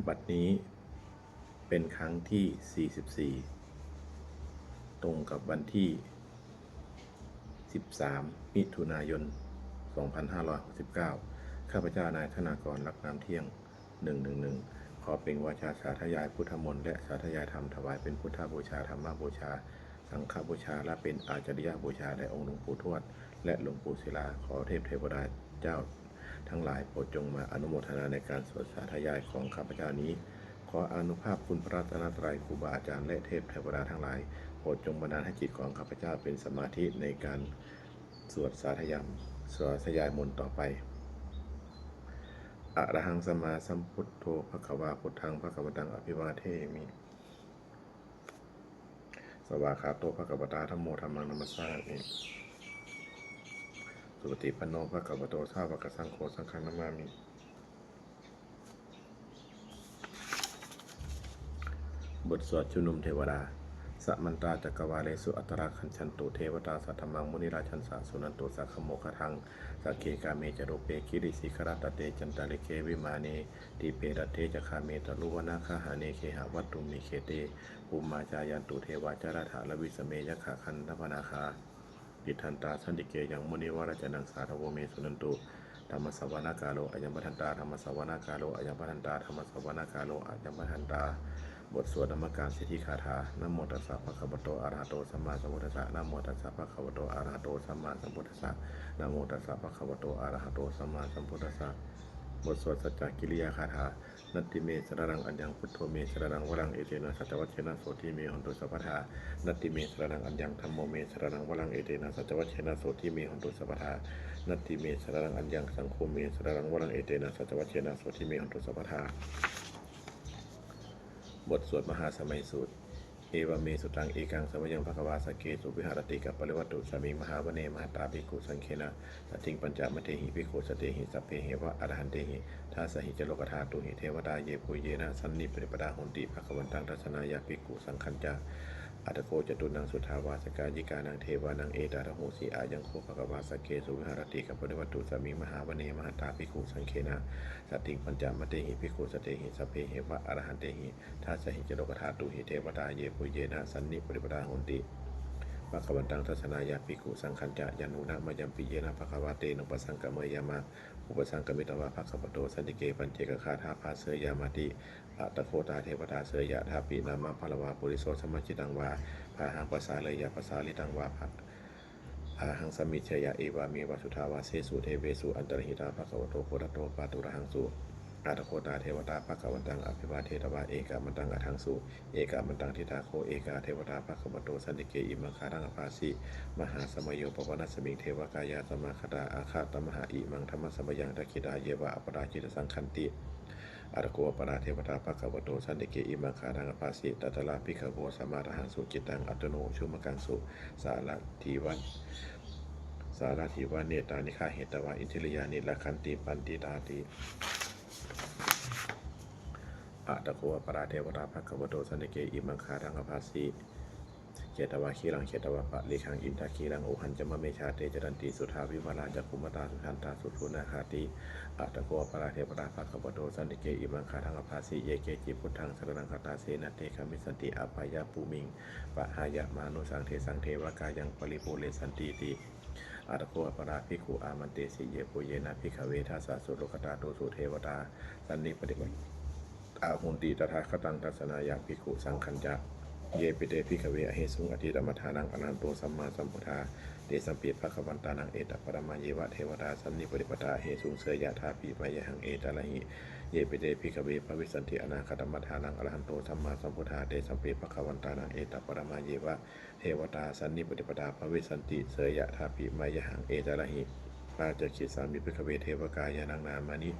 บัดนี้เป็นครั้งที่ 44 ตรงกับวันที่ 13 มิถุนายน 2569 ข้าพเจ้านายธนากร ลักน้ำเที่ยง 111 ขอเป็นวาจาสาธยายพุทธมนต์และสาธยายธรรมถวายเป็นพุทธบูชา ธรรมบูชา สังฆบูชา และเป็นอาจาริยบูชาแด่องค์หลวงปู่ทวดและหลวงปู่ศิลา ขอเทพเทวดาเจ้าทั้งหลายโปรดจงมาอนุโมทนาในการสวดสาธยายของข้าพเจ้านี้ ขออนุภาพคุณพระรัตนตรัยครูบาอาจารย์และเทพเทวดาทั้งหลายโปรดจงบันดาลให้จิตของข้าพเจ้าเป็นสมาธิในการสวดสาธยายมนต์ต่อไปอะระหังสัมมาสัมพุทโธภควาพุทธังภควตังอภิวาเทมิสวากขาโตภควตาธัมโมธัมมังนัมสสามิสุปฏิปันโนภควโตสาวกสังโฆสังฆังนามามิบทสวดชุมนุมเทวดาสัมมันตาจักรวาเลสุอัตตราคัญชันตุเทวตาสัทธมังมุนิราชันสาสุนันตุสักขโมคทังสักเคกาเมจโรเปคิริสิคราตเตจันตาลิเควิมาเนติเปรตเตจคาเมตลุวนาคาหาเนเคหาวัตตุมิเคเตภูมิมาจายันตุเทวาจาราถาลวิสเมยขาคันทพนาคาปิทันตาสันติเกยังมุนิวรจนังสาธโวเมสุนันตุธรรมสวนาคาโลอายัมปทันตาธรรมสวนาคาโลอายัมปทันตาธรรมสวนาคาโลอายัมปทันตาบทสวดธรรมการสิทธิคาถานะโมตัสสะภะคะวะโตอะระหะโตสัมมาสัมพุทธัสสะนะโมตัสสะภะคะวะโตอะระหะโตสัมมาสัมพุทธัสสะนะโมตัสสะภะคะวะโตอะระหะโตสัมมาสัมพุทธัสสะบทสวดสัจจกิริยาคาถานัตติเมสรนังอัญญังพุทโธเมสรนังวรังเอเตนะสัจวัชเชนะโสทิเมหันตุสัพพทานัตติเมสรนังอัญญังธัมโมเมสรนังวรังเอเตนะสัจวัชเชนะโสทิเมหันตุสัพพทานัตติเมสรนังอัญญังสังโฆเมสรนังวรังเอเตนะสัจวัชเชนะโสทิเมหันตุสัพพทาบทสวดมหาสมัยสูตรเอวเมสุตังเอกังสมยังภควาสเกสุวิหารติกับปริวัตุสามิมหาวเนมหาตาภิกขุสังเคนะสัจจิงปัญจมเทหิภิกขุสเตหิสัพเพเหวะอรหันเตหิทัสสหิจโลกธาตุหิเทวดาเยปุเยนะสันนิปริปดาหนติภควันตังทัศนายาภิกขุสังคัญจาอัตโกจตุนังสุทาวาสกายิกานังเทวานังเอตาระโหสีอายังโคภควาสเกสุวิหารติกับปริวัตุสามิมหาวเนมหาตาภิกขุสังเคนะสัจจิงปัญจมเทหิภิกขุสเตหิสัพเพเหวะอรหันเตหิทัสสหิจโลกธาตุหิเทวดาเยปุเยนะสันนิปริปดาหนติภควันตังทัศนายาภิกขุสังคัญจายานุนะมยัมปิเยนะภควาเตนะปสังกะเมยามะอุปสังกมิตวะภควโตสันติเกปัญเจกคาถาภาเสยามาติอัตโคตาเทวตาเสยะทาปีนามาพลวาปุริโสสมัจจิตังวาภาหังภาษาเลยยะภาษาลิตังวาภาหังสมิชยะเอวามีวสุทาวาเสสุเทเวสุอันตรหิตาภควโตโพธโตปาตุระหังสุอัตโคตาเทวตาภควันตังอภิวาเทตวาเอกามันตังอัทังสุเอกามันตังทิตาโคเอกาเทวตาภควโตสันติเกอิมังคารังอภาสิมหาสมัยโยปวนัสมิงเทวกายาสมาคตาอาคาตมหาอิมังธรรมสมยังตะคิดาเยวะอปราจิตสังคันติอารโกปราเทวตาภควโตสันติเกอิมังคารังอภาสิตัตลาภิกขโวสมาระหังสุจิตังอัตโนชุมกังสุสาลทีวันเนตานิฆาเหตวาอินทิริยานิละคันติปันติตาติอะตะโกปราเทวตาภควโตสันติเกอิมังคารังอภาสิเจตวาคีรังเจตวาปะลิขังอินทาคีรังโอหันจมะเมชาเตจรันติสุทาวิวราจักขุมตาสุทันตาสุทุนาคาติอะตะโกปราเทวตาภควโตสันติเกอิมังคารังอภาสิเยเกจิพุทธังสรณังคตาเสนะเตคามิสันติอภัยาปูมิงปะหายะมานุสังเทวกายังปริภูเรสันติติอาตโกอปราภิกขุอามันเตสิเยปุเยนะภิกขเวทัสสะสุโลกตาโตสุเทวตาสันนิปติวัตอาหุนติตถาคตังทัศนายาภิกขุสังคัญจะเยปิเตภิกขเวอเหสุงอธิธรรมทานังอนันโตสัมมาสัมพุทธาเตสัมปิภควันตานังเอตปรมาเยวะเทวตาสันนิปติปตาเหสุงเสยยะธาปีมายหังเอตละหิเยปิเตภิกขเวภวิสันติอนาคตมัทานังอรหันโตสัมมาสัมพุทธาเตสัมปิภควันตานังเอตปรมาเยวะเทวตาสันนิปติปตาภวิสันติเสยยะธาปีมายหังเอตละหิปาจคิสามิภิกขเวเทวกายานังนามานิ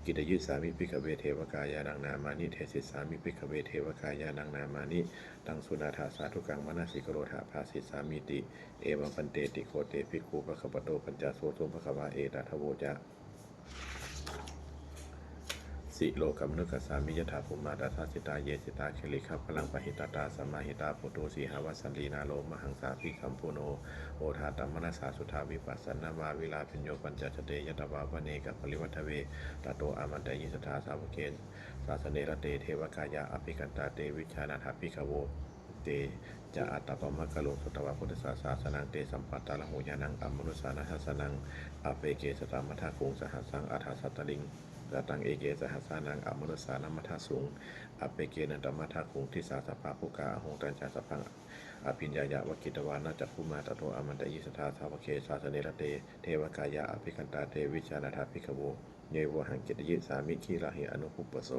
กิตยุสามิภิกขเวเทวกายานังนามานิเทศิสามิภิกขเวเทวกายานังนามานิตังสุนาถาสาธุกังมนาสิกโรธาภาสิสามิติเอวังปันเตติโคเตภิกขุภควโตปัญจโสตุภควาเอตาทโวจะ สิโลกัมนุกัสสามิยถาภูมาตาสาสิตาเยสิตาเคลิขับพลังปหิตตาสัมมาหิตาโพโตสีหาวัสันลีนาโลมหังสาภิสัมปุโนโอทาตัมมนัสสาสุทาวิปัสสนามาวิลาพิญโยปัญจชเตยตวาวเนกับปริวัทเวตโตอามันตยิสถาสาวเกณศาสเนรเตเทวกายาอภิกันตาเตวิชานาถาภิกขโวเตจะอัตตปมะกะโลสุตวะพุทธศาสนังเตสัมปัตตาลหุญานังอัมมนุสานัสสนังอเปเกสตามัทธคุงสหัสสังอัฏฐสัตตลิงกตังเอเกสหัสสานังอัมมนุสานัมมัทธสุงอเปเกนันตมัทธคุงทิสาสภาภูกาหงตัญจาสพังอภิญญายะวกิตวานาจักขุมาตโตอมันตยิสถาสาวเกศาสเนรเตเทวกายะอภิกันตาเตวิชานาถาภิกขโวเยวหังเจตยิสามิขีลาหิอนุภุปโส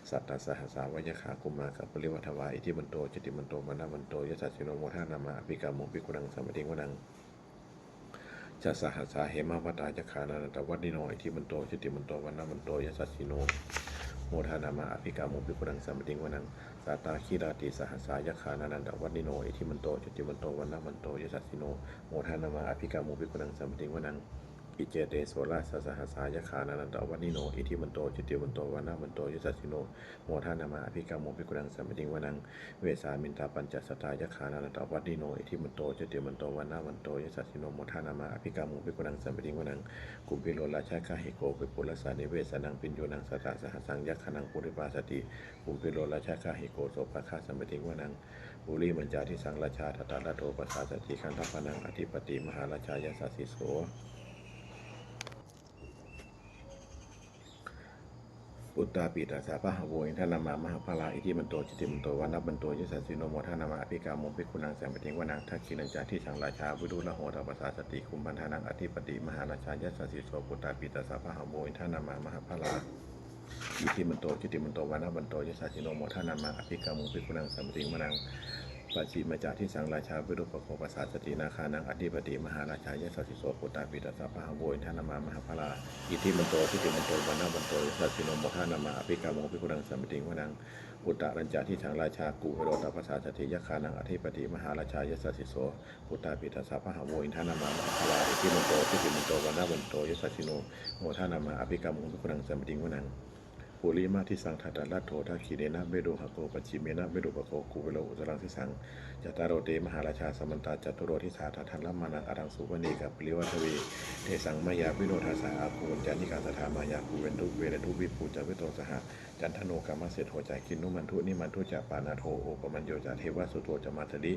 สัตตสหัสาวายขากุมากับปริวัทวาอิทิมันโตจิติมันโตมนามันโตยสัจจิโนโมทานามาอภิกามุปิกุนังสัมปติงวนังจะสหัสสาเหมาวตายขานันตวัดนิโนอิทิมันโตจิติมันโตวนามันโตยสัจจิโนโมทานามาอภิกามุปิกุนังสัมปติงวนังสาตาคีราติสหัสสายขานันตวัดนิโนอิทิมันโตจิติมันโตวนามันโตยสัจจิโนโมทานามาอภิกามุปิกุนังสัมปติงวนังอิเจเตโสราสสหัสสายขานันตวัดนิโนอิทิมันโตจิติมันโตวนามันโตยสัจจิโนโมทานามาอภิกามุปิกุนังสัมปติงวนังเวสามินตาปัญจสตายขานันตวัดนิโนอิทิมันโตจิติมันโตวนามันโตยสัจจิโนโมทานามาอภิกามุปิกุนังสัมปติงวนังกุมพิโลราชาคาหิโกปิปุลสานิเวสนังปิญโยนังสตาสหัสสังยักขนังปุริปาสติกุมพิโลราชาคาหิโกโสภคาสัมปติงวนังบุรีมัญจาทิสังราชาทัตตาลโทปัสสาสติคันธปนังอธิปติมหาราชายาสัสสิโสปุตตาปิตาสาพะหะโวอินทนามามหาภาลาอิทิมันโตจิติมันโตวันับมันโตยสัสสิโนโมทานามาอภิกามุปิกุนังสัมปติงวนังทักขินัญจาที่สังราชาวิรุฬโหตปัสสาสติคุมพันธานังอธิปติมหาราชายาสัสสิโสปุตตาปิตาสาพะหะโวอินทนามามหาภาลาอิทิมันโตจิติมันโตวันับมันโตยสัสสิโนโมทานามาอภิกามุปิกุนังสัมปติงวนังปัจฉิมจาที่สังราชาวิรุปโคปัสสาสตินาคานังอธิปติมหาราชายาสัสสิโสปุตตาปิตาสาพะหะโวอินทนามามหาภาลาอิทิมันโตจิติมันโตวันับมันโตยสัสสิโนโมทานามาอภิกามุปิกุนังสัมปติงวนังอุตตรัญจาที่สังราชากุเหโรตปัสสาสติยคานังอธิปติมหาราชายาสัสสิโสปุตตาปิตาสาพะหะโวอินทนามามหาภาลาอิทิมันโตจิติมันโตวันับมันโตยสัสสิโนโมทานามาอภิกามุปิกุนังสัมปติงวนังปุริมาที่สังทัตตาลัตโททักขีเนนะเบโดหะโกปัจฉิเมนะเบโดปะโคกุเวโลอุตรังที่สังจัตตารโรเตมหาราชาสมันตาจัตุโรทิสาทันลัมมานังอรังสุวณีกับปริวัทเวเทสังมายาวิโรธาสาอาภูญจานิกาสถามายาภูเวนทุเวรทุวิปูจาวิโตสหจันทโนกามเสโทจากินนุมันทุนิมันทุจะปานาโทโอปมัญโยจาเทวสุโตจะมาตริ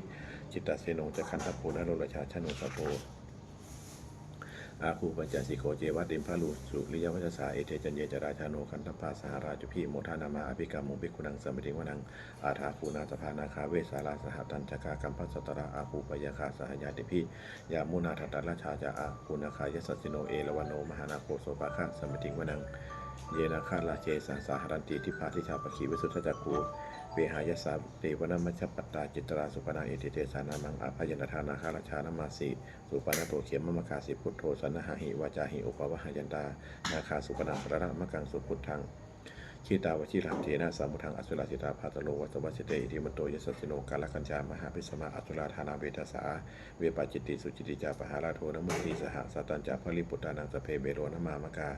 จิตตเสโนจะคันทัพโพนโรราชาชโนสโพอาคูปัญจสิโกเจวัตติมพาลุสุริยวัชสาเอเทจันเยจราชาโนคันธปาสหราจุพีโมทานามาอภิกรรมุปิกุนังสัมปติงวนังอาถาคูนาสภานาคาเวสาราสหตัญจกากัมพัสตระอาคูปยคาสหญาติพิยามุนาทัตตราชาจาอาคูนาคายสัสสิโนเอลวโนมหานาโคโสปะคะสัมปติงวนังเยนาคาลาเจสาสาหรันติทิพาทิชาปคีวิสุทธจักคูเวหายสาเตวนามัชปัตตาจิตราสุปนาเอติเตสานามังอาภยนทานาคาราชานามาสีสุปนาโตเขมมะคาสิพุทโธสันหะหิวาจาหิอุปวะหยันตานาคาสุปนาสระมะกังสุพุทธังขีตาวชิรังเทนะสามุทังอสุราสิตาภาตโลวัตวัชเตอิทิมันโตยสัสสิโนกาลกัญจามหาภิสมาอสุราธานาเวทัสสาเวปาจิตติสุจิติจาปหาราโทนมุติสหสัตตัญจาภริปุตตานังสเพเบโรนมามกา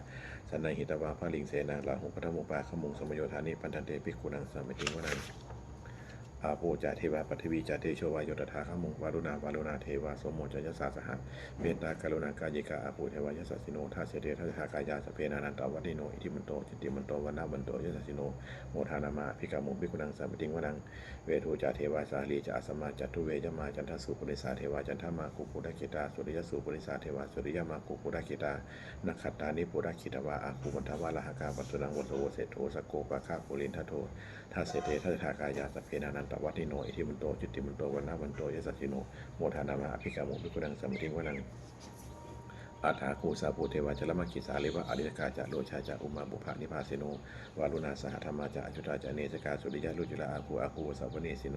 สันนหิตวาภลิงเสนาลาหุปธรรมุปาขมุงสมโยธานิปันทันเตปิกุนังสัมปติงวนังอาโปจาเทวาปฐวีจาเทโชวายโยตถาขมุงวารุณาวารุณาเทวาสมโมจยสาสหะเมตตากรุณากายกาอาภูเทวายสัสสิโนทัสเสเตทัสหากายาสเพนานันตวัติโนอิทิมันโตจิตติมันโตวันามันโตยสัสสิโนโมทานามาภิกขามุภิกุนังสัมปติงวนังเวทูจาเทวาสาลีจาอสมาจัตุเวยมาจันทสุปุริสาเทวาจันทมากุปุระคิตาสุริยสุปุริสาเทวาสุริยมากุปุระคิตานักขัตตานิปุระคิตวาอาภูมันทวาลหกาปัสสุนังวัตโตเสโทสโกปะคาปุรินทโททัสเสเตทัสหากายาสเพนานันตวัติโนอิทิมันโตจิตติมันโตวันามันโตยสัสสิโนโมทานามาภิกขามุภิกุนังสัมปติงวนังอาถาคูสาภูเทวาจลมัคคิสาเลวะอริยกาจะโลชาจะอุมาบุภานิพาเสโนวารุณาสหธรรมาจะอจุตาจะเนสกาสุริยะลุจิลาอาคูสัพพเนสิโน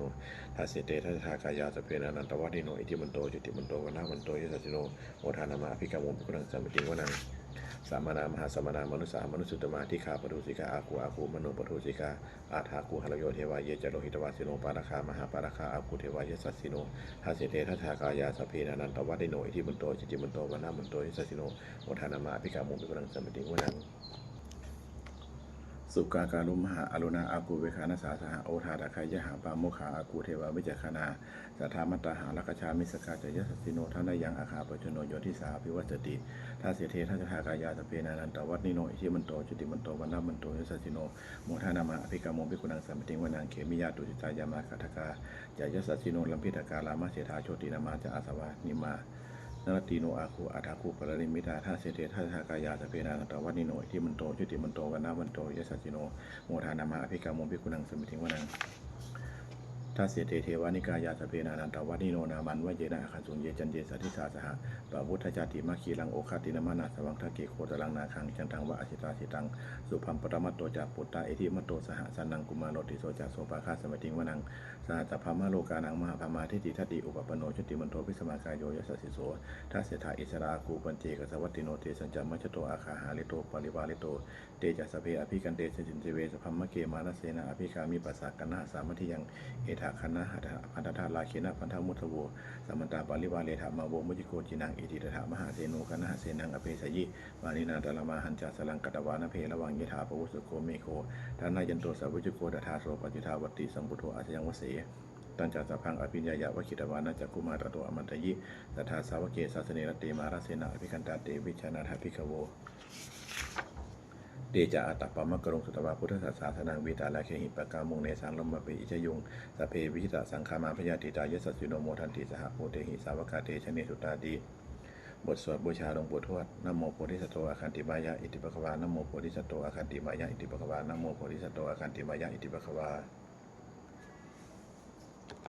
ทัสเสเตทัสหากายาสเพนานันตวัติโนอิทิมันโตจิตติมันโตวันามันโตยสัสสิโนโมทานามาภิกขามุภิกุนังสัมปติงวนังสามนามหาสมนามนุสามนุสุตมาทิขาปทุสิกาอาคูมโนปทุสิกาอาถาคูหรโยเทวาเยจโลหิตวาสิโนปาราคามหาปาราคาอาคูเทวายสัสสิโนทัสเสเตทัสหากายาสเพนานันตวัติโนอิทิมันโตจิตติมันโตวันามันโตยสัสสิโนโมทานามาภิกขามุภิกุนังสัมปติงวนัง สุกาการุมหาอรุณาอากูเวคานาสาสหโอทาตะไคยหาปาโมขาอากูเทวาวิจคณาสัทธามัตตาหาลักชามิสกาจยสัสสิโนท่านยังอาคาปชโนโยทิสาภิวัตติท่าเสเทท่าจทากายาสเพนานันตวัตนิโนอิทิมันโตจุติมันโตวันนามันโตยสัสสิโนโมทานามาอภิกามโมภิกุนังสัมปติงวนังเขมิยาตุจิตายามาคัทกาจยสัสสิโนลัมพิตกาลามาเสธาโชตินามาจะอาสวานิมานรตีโนอาคูอาทาคูปรริมิตาท่าเสเทท่าทากายาสเพนานันตวัตนิโนอิทิมันโตจุติมันโตวันนามันโตยสัสสิโนโมทานามาอภิกามโมภิกุนังสัมปติงวนังท่าเสเทเทวานิกายาสเพนานันตวัตนิโนนามันวะเยนะอาคันสุญเยจันเยสัทธิสาสหะปะพุทธจาติมาคีลังโอคาตินามานาสวังทะเกโคตลังนาคังจันทังวะอสิตาสิตังสุพัมปรมัตโตจากปุตตาเอธิมัตโตสหสันนังกุมารโนติโสจากโสภาคาสมัติงวนังสหัสภามาโลกานังมหาภามาทิฏฐิทัตติอุปปโนชุติมันโตพิสมากายโยยสัสสิโสทัสเสถาอิสราคูปัญเจกสวัตติโนเตสัญจมัชโตอาคาหาลิโตปริวาลิโตเตจัสสเพอภิกันเตสินเจเวสพัมมะเกมานะเสนาอภิคามิปัสสะกันนะสามัติยังเอถาคันนะหัตถะพันธทาลาเขนะพันธมุทโวสัมมันตาปริวาเลถามาโวมุจิโกจินังอิทิตถามหาเสโนกันนะเสนังอเพสยิวานินาตละมาหันจาสลังกัตวานะเพระวังยถาปวุสุโกเมโคทานายันโตสัพพุจิโกตถาโสปจิทาวัตติสัมพุทโธอาชยังวเสตัญจสัพพังอภิญญายาวคิตวานะจักกุมาตโตอมันตยิสัทธาสาวเกศาสเนรเตมาราเสนาอภิกันตาเตวิชานาถาภิกขโวเดจาอัตตปะมะกรงสุตวาพุทธศาสนาวีตาลาเคหิปะกามุงเนสังลมะเปอิจยุงสเพวิชิตาสังขามาพยาติตายสัสสิโนโมทันติสหโพเตหิสาวกาเตชเนสุตาดีบทสวดบูชาหลวงปู่ทวดนะโมโพธิสัตโตอาคันติมายะอิติปะคะวานะโมโพธิสัตโตอาคันติมายะอิติปะคะวานะโมโพธิสัตโตอาคันติมายะอิติปะคะวา